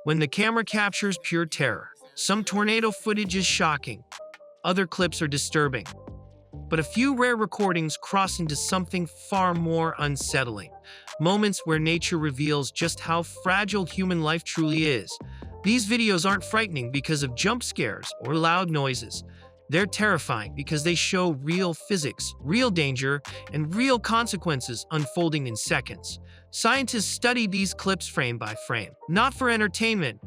When the camera captures pure terror, some tornado footage is shocking, other clips are disturbing. But a few rare recordings cross into something far more unsettling. Moments where nature reveals just how fragile human life truly is. These videos aren't frightening because of jump scares or loud noises. They're terrifying because they show real physics, real danger, and real consequences unfolding in seconds. Scientists study these clips frame by frame, not for entertainment,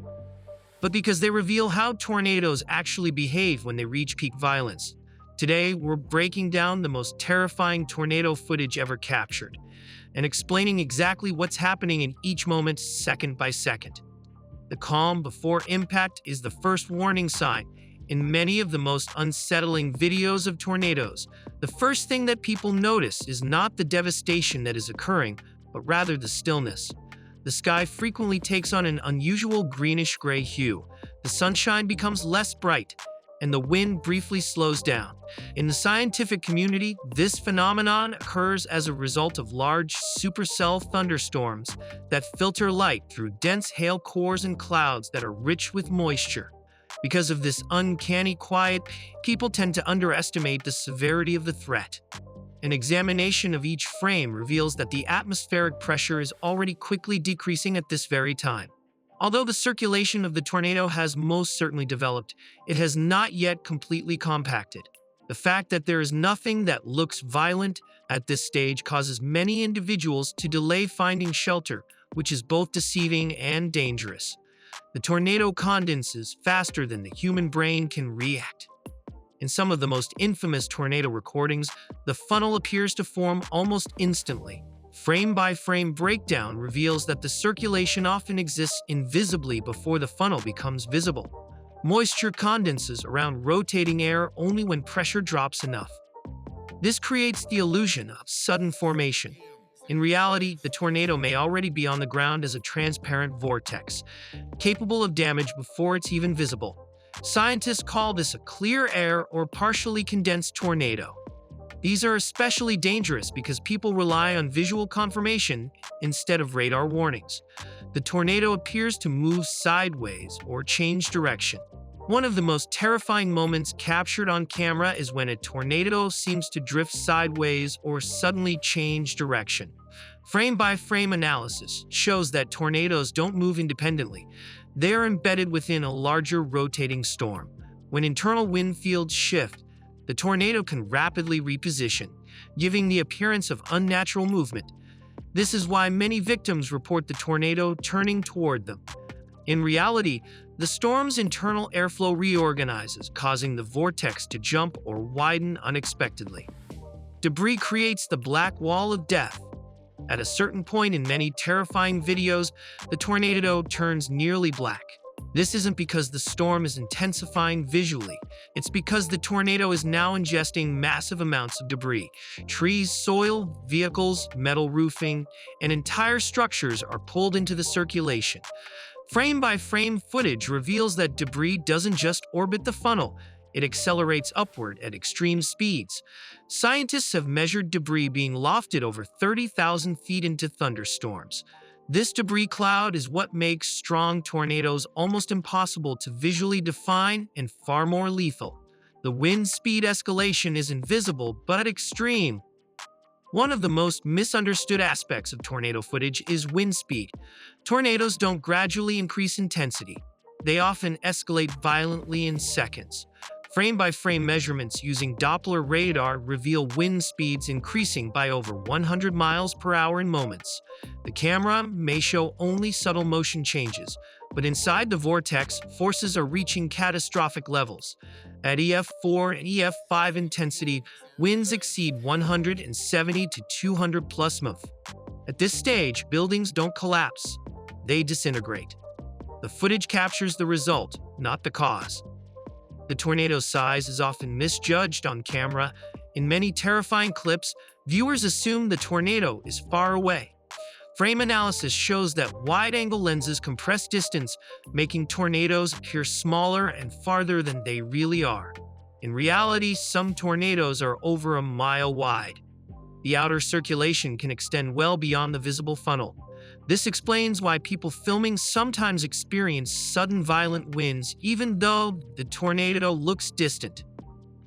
but because they reveal how tornadoes actually behave when they reach peak violence. Today, we're breaking down the most terrifying tornado footage ever captured and explaining exactly what's happening in each moment, second by second. The calm before impact is the first warning sign. In many of the most unsettling videos of tornadoes, the first thing that people notice is not the devastation that is occurring, but rather the stillness. The sky frequently takes on an unusual greenish-gray hue. The sunshine becomes less bright, and the wind briefly slows down. In the scientific community, this phenomenon occurs as a result of large supercell thunderstorms that filter light through dense hail cores and clouds that are rich with moisture. Because of this uncanny quiet, people tend to underestimate the severity of the threat. An examination of each frame reveals that the atmospheric pressure is already quickly decreasing at this very time. Although the circulation of the tornado has most certainly developed, it has not yet completely compacted. The fact that there is nothing that looks violent at this stage causes many individuals to delay finding shelter, which is both deceiving and dangerous. The tornado condenses faster than the human brain can react. In some of the most infamous tornado recordings, the funnel appears to form almost instantly. Frame-by-frame breakdown reveals that the circulation often exists invisibly before the funnel becomes visible. Moisture condenses around rotating air only when pressure drops enough. This creates the illusion of sudden formation. In reality, the tornado may already be on the ground as a transparent vortex, capable of damage before it's even visible. Scientists call this a clear air or partially condensed tornado. These are especially dangerous because people rely on visual confirmation instead of radar warnings. The tornado appears to move sideways or change direction. One of the most terrifying moments captured on camera is when a tornado seems to drift sideways or suddenly change direction. Frame-by-frame analysis shows that tornadoes don't move independently. They are embedded within a larger rotating storm. When internal wind fields shift, the tornado can rapidly reposition, giving the appearance of unnatural movement. This is why many victims report the tornado turning toward them. In reality, the storm's internal airflow reorganizes, causing the vortex to jump or widen unexpectedly. Debris creates the black wall of death. At a certain point in many terrifying videos, the tornado turns nearly black. This isn't because the storm is intensifying visually. It's because the tornado is now ingesting massive amounts of debris. Trees, soil, vehicles, metal roofing, and entire structures are pulled into the circulation. Frame-by-frame footage reveals that debris doesn't just orbit the funnel. It accelerates upward at extreme speeds. Scientists have measured debris being lofted over 30,000 feet into thunderstorms. This debris cloud is what makes strong tornadoes almost impossible to visually define and far more lethal. The wind speed escalation is invisible but extreme. One of the most misunderstood aspects of tornado footage is wind speed. Tornadoes don't gradually increase intensity. They often escalate violently in seconds. Frame-by-frame measurements using Doppler radar reveal wind speeds increasing by over 100 miles per hour in moments. The camera may show only subtle motion changes, but inside the vortex, forces are reaching catastrophic levels. At EF4 and EF5 intensity, winds exceed 170 to 200 plus mph. At this stage, buildings don't collapse, they disintegrate. The footage captures the result, not the cause. The tornado's size is often misjudged on camera. In many terrifying clips, viewers assume the tornado is far away. Frame analysis shows that wide-angle lenses compress distance, making tornadoes appear smaller and farther than they really are. In reality, some tornadoes are over a mile wide. The outer circulation can extend well beyond the visible funnel. This explains why people filming sometimes experience sudden violent winds even though the tornado looks distant.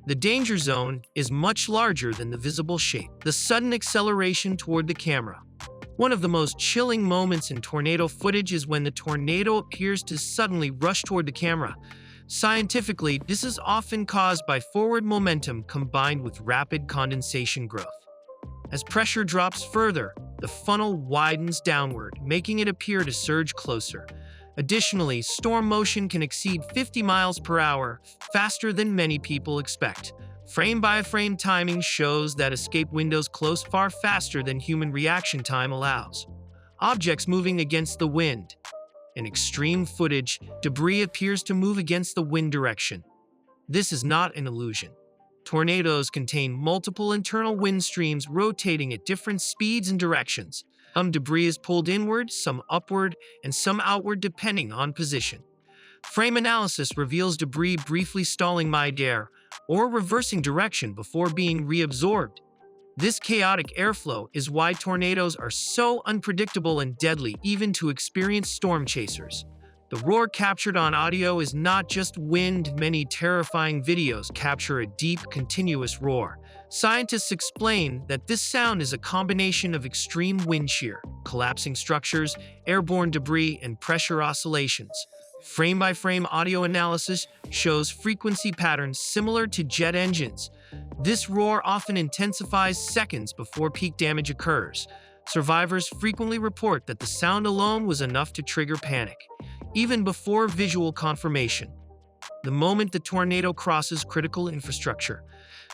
The danger zone is much larger than the visible shape. The sudden acceleration toward the camera. One of the most chilling moments in tornado footage is when the tornado appears to suddenly rush toward the camera. Scientifically, this is often caused by forward momentum combined with rapid condensation growth. As pressure drops further, the funnel widens downward, making it appear to surge closer. Additionally, storm motion can exceed 50 miles per hour, faster than many people expect. Frame-by-frame timing shows that escape windows close far faster than human reaction time allows. Objects moving against the wind. In extreme footage, debris appears to move against the wind direction. This is not an illusion. Tornadoes contain multiple internal wind streams rotating at different speeds and directions. Some debris is pulled inward, some upward, and some outward depending on position. Frame analysis reveals debris briefly stalling midair or reversing direction before being reabsorbed. This chaotic airflow is why tornadoes are so unpredictable and deadly even to experienced storm chasers. The roar captured on audio is not just wind. Many terrifying videos capture a deep, continuous roar. Scientists explain that this sound is a combination of extreme wind shear, collapsing structures, airborne debris, and pressure oscillations. Frame-by-frame audio analysis shows frequency patterns similar to jet engines. This roar often intensifies seconds before peak damage occurs. Survivors frequently report that the sound alone was enough to trigger panic, even before visual confirmation. The moment the tornado crosses critical infrastructure.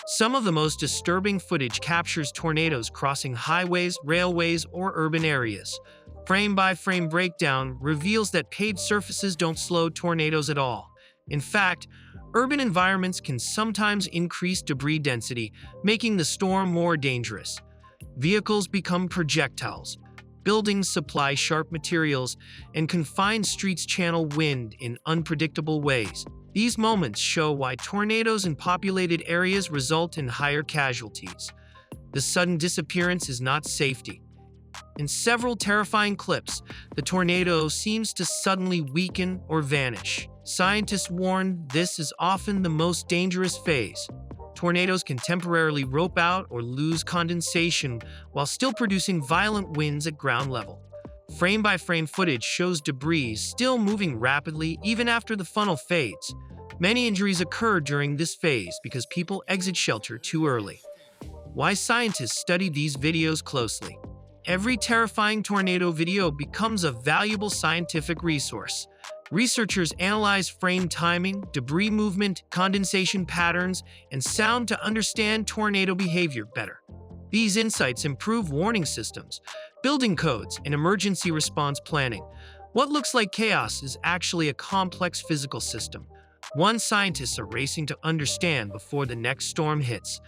Some of the most disturbing footage captures tornadoes crossing highways, railways, or urban areas. Frame-by-frame breakdown reveals that paved surfaces don't slow tornadoes at all. In fact, urban environments can sometimes increase debris density, making the storm more dangerous. Vehicles become projectiles. Buildings supply sharp materials, and confined streets channel wind in unpredictable ways. These moments show why tornadoes in populated areas result in higher casualties. The sudden disappearance is not safety. In several terrifying clips, the tornado seems to suddenly weaken or vanish. Scientists warn this is often the most dangerous phase. Tornadoes can temporarily rope out or lose condensation while still producing violent winds at ground level. Frame-by-frame footage shows debris still moving rapidly even after the funnel fades. Many injuries occur during this phase because people exit shelter too early. Why scientists study these videos closely. Every terrifying tornado video becomes a valuable scientific resource. Researchers analyze frame timing, debris movement, condensation patterns, and sound to understand tornado behavior better. These insights improve warning systems, building codes, and emergency response planning. What looks like chaos is actually a complex physical system, one scientists are racing to understand before the next storm hits.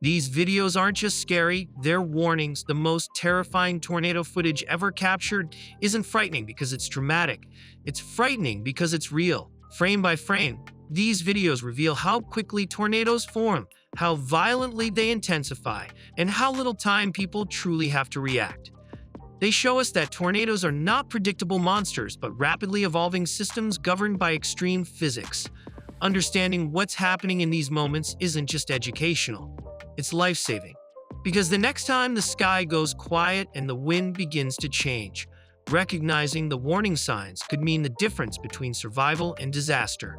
These videos aren't just scary, they're warnings. The most terrifying tornado footage ever captured isn't frightening because it's dramatic. It's frightening because it's real. Frame by frame, these videos reveal how quickly tornadoes form, how violently they intensify, and how little time people truly have to react. They show us that tornadoes are not predictable monsters, but rapidly evolving systems governed by extreme physics. Understanding what's happening in these moments isn't just educational. It's life-saving, because the next time the sky goes quiet and the wind begins to change, recognizing the warning signs could mean the difference between survival and disaster.